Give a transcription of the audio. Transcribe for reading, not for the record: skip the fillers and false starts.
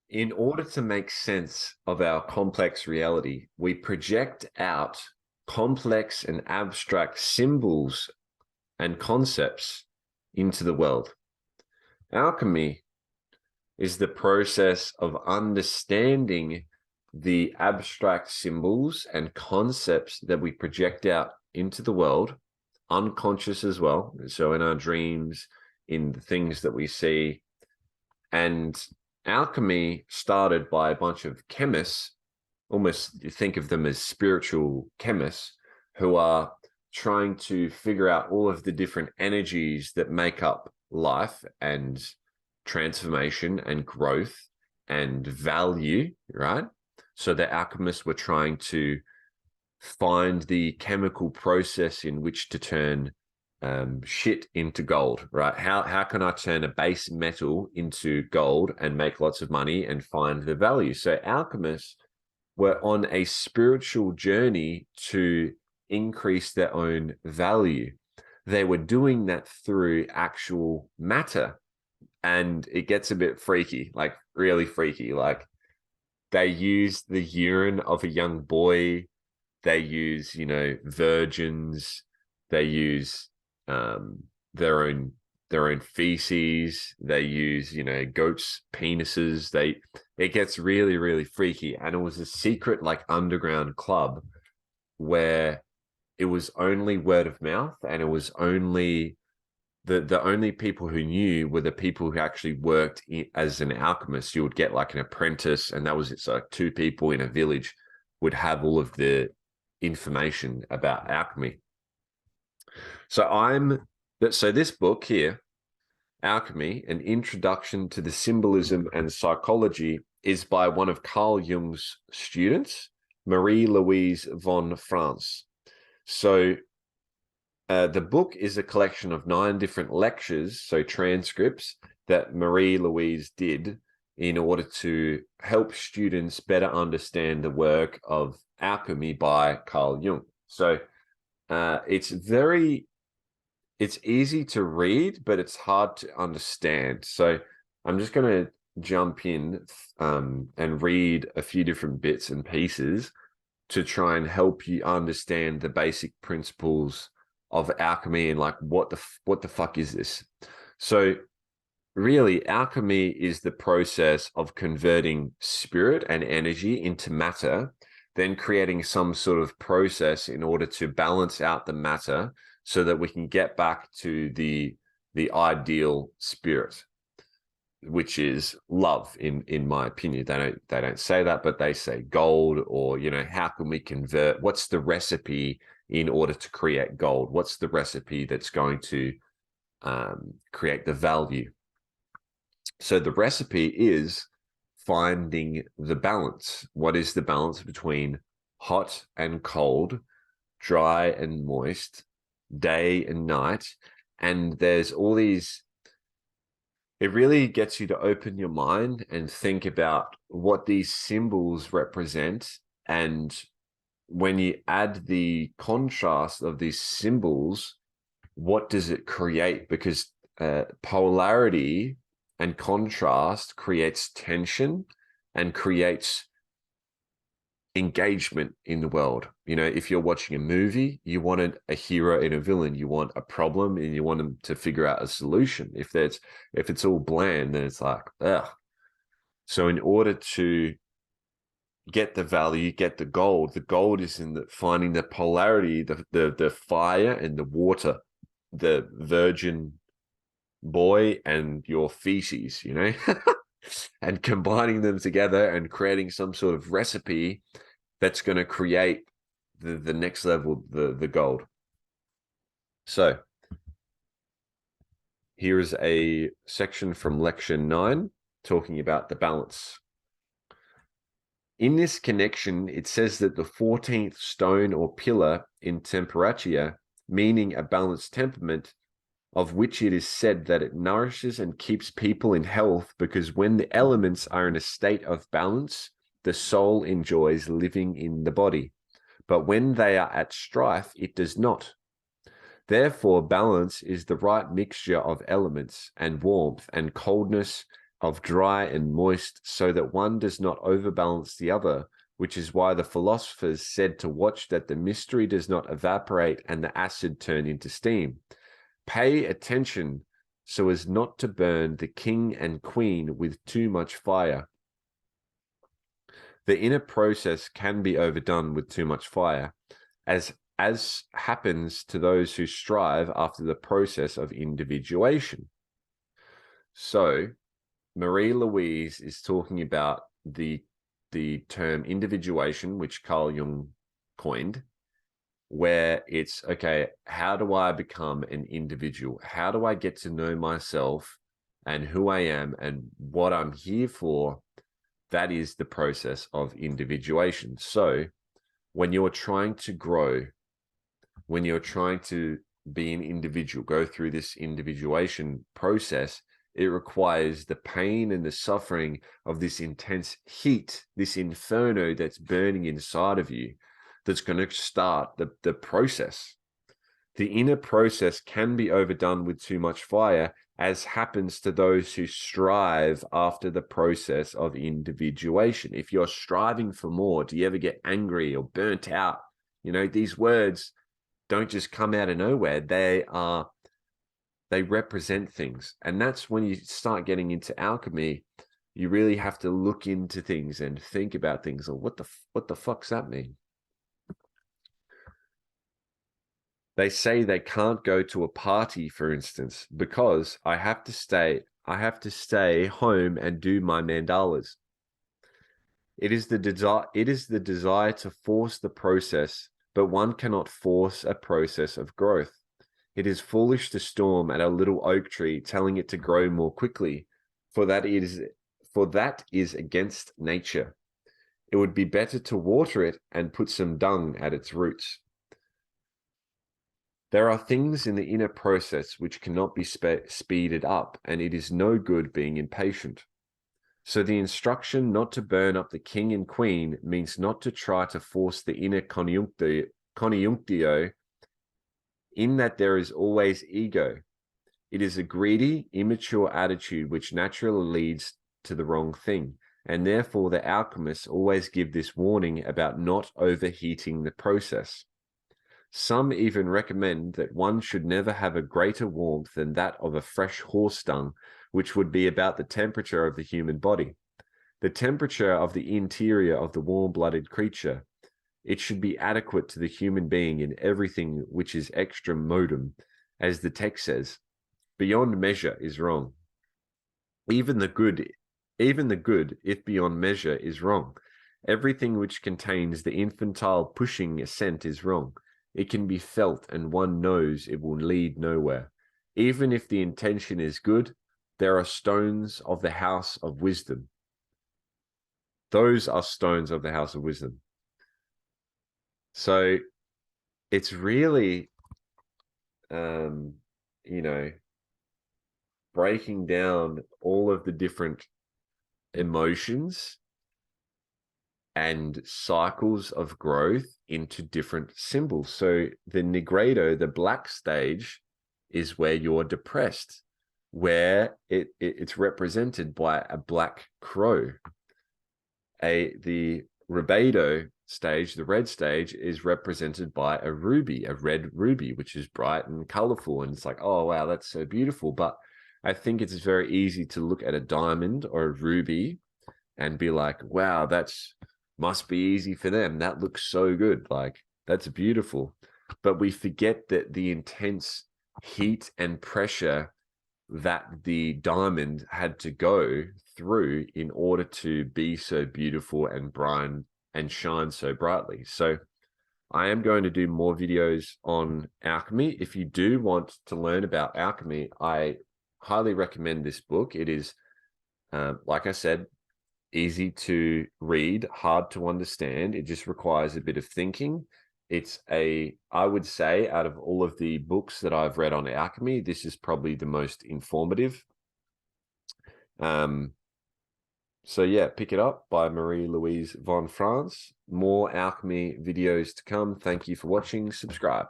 In order to make sense of our complex reality, we project out complex and abstract symbols and concepts into the world. Alchemy is the process of understanding the abstract symbols and concepts that we project out into the world, unconscious as well. So in our dreams, in the things that we see. And alchemy started by a bunch of chemists, almost you think of them as spiritual chemists, who are trying to figure out all of the different energies that make up life and transformation and growth and value, right? So the alchemists were trying to find the chemical process in which to turn shit into gold, right? How can I turn a base metal into gold and make lots of money and find the value? So alchemists were on a spiritual journey to increase their own value. They were doing that through actual matter. And it gets a bit freaky, like really freaky. Like they use the urine of a young boy. They use, virgins. They use their own feces. They use, goats' penises. It gets really, really freaky. And it was a secret, like, underground club where it was only word of mouth, and it was only the only people who knew were the people who actually worked as an alchemist. You would get like an apprentice, and that was it. So like 2 people in a village would have all of the information about alchemy. So this book here, Alchemy, An Introduction to the Symbolism and Psychology, is by one of Carl Jung's students, Marie-Louise von Franz. So the book is a collection of 9 different lectures, so transcripts, that Marie-Louise did in order to help students better understand the work of alchemy by Carl Jung. So it's easy to read, but it's hard to understand. So I'm just going to jump in and read a few different bits and pieces to try and help you understand the basic principles of alchemy and like what the fuck is this? So really, alchemy is the process of converting spirit and energy into matter, then creating some sort of process in order to balance out the matter so that we can get back to the ideal spirit, which is love, in my opinion. They don't say that, but they say gold, or how can we convert? What's the recipe in order to create gold? What's the recipe that's going to create the value? So the recipe is finding the balance. What is the balance between hot and cold, dry and moist, day and night? And there's all these. It really gets you to open your mind and think about what these symbols represent. And when you add the contrast of these symbols, what does it create? Because polarity and contrast creates tension and creates engagement in the world. If you're watching a movie, you want a hero and a villain. You want a problem and you want them to figure out a solution. If it's all bland, then it's like, ugh. So in order to get the value, get the gold is in finding the polarity, the fire and the water, the virgin boy and your feces, and combining them together and creating some sort of recipe that's going to create the next level, the gold. So here is a section from lecture 9 talking about the balance. In this connection, it says that the 14th stone or pillar in temperature, meaning a balanced temperament, of which it is said that it nourishes and keeps people in health, because when the elements are in a state of balance, the soul enjoys living in the body. But when they are at strife, it does not. Therefore, balance is the right mixture of elements, and warmth and coldness of dry and moist, so that one does not overbalance the other, which is why the philosophers said to watch that the mystery does not evaporate and the acid turn into steam. Pay attention so as not to burn the king and queen with too much fire. The inner process can be overdone with too much fire, as happens to those who strive after the process of individuation. So Marie-Louise is talking about the term individuation, which Carl Jung coined, where it's, okay, how do I become an individual? How do I get to know myself and who I am and what I'm here for? That is the process of individuation. So when you're trying to grow, when you're trying to be an individual, go through this individuation process, it requires the pain and the suffering of this intense heat, this inferno that's burning inside of you, that's going to start the process. The inner process can be overdone with too much fire, as happens to those who strive after the process of individuation. If you're striving for more, do you ever get angry or burnt out? You know, these words don't just come out of nowhere. They represent things. And that's when you start getting into alchemy, you really have to look into things and think about things. Or what the fuck's that mean? They say they can't go to a party, for instance, because I have to stay home and do my mandalas. It is the desire to force the process, but one cannot force a process of growth. It is foolish to storm at a little oak tree, telling it to grow more quickly, for that is against nature. It would be better to water it and put some dung at its roots. There are things in the inner process which cannot be speeded up, and it is no good being impatient. So the instruction not to burn up the king and queen means not to try to force the inner conjunctio, in that there is always ego. It is a greedy, immature attitude which naturally leads to the wrong thing, and therefore the alchemists always give this warning about not overheating the process. Some even recommend that one should never have a greater warmth than that of a fresh horse dung, which would be about the temperature of the human body, the temperature of the interior of the warm-blooded creature. It should be adequate to the human being in everything which is extra modum, as the text says. Beyond measure is wrong. Even the good, if beyond measure, is wrong. Everything which contains the infantile pushing assent is wrong. It can be felt, and one knows it will lead nowhere. Even if the intention is good, there are stones of the house of wisdom. Those are stones of the house of wisdom. So it's really, breaking down all of the different emotions and cycles of growth into different symbols. So the Negredo, the black stage, is where you're depressed, where it's represented by a black crow. The Rubedo stage, the red stage, is represented by a red ruby, which is bright and colorful. And it's like, oh, wow, that's so beautiful. But I think it's very easy to look at a diamond or a ruby and be like, wow, must be easy for them. That looks so good. Like, that's beautiful. But we forget that the intense heat and pressure that the diamond had to go through in order to be so beautiful and bright and shine so brightly. So I am going to do more videos on alchemy. If you do want to learn about alchemy, I highly recommend this book. It is, like I said, easy to read, hard to understand. It just requires a bit of thinking. I would say, out of all of the books that I've read on alchemy, this is probably the most informative. So yeah, pick it up by Marie-Louise von Franz. More alchemy videos to come. Thank you for watching. Subscribe.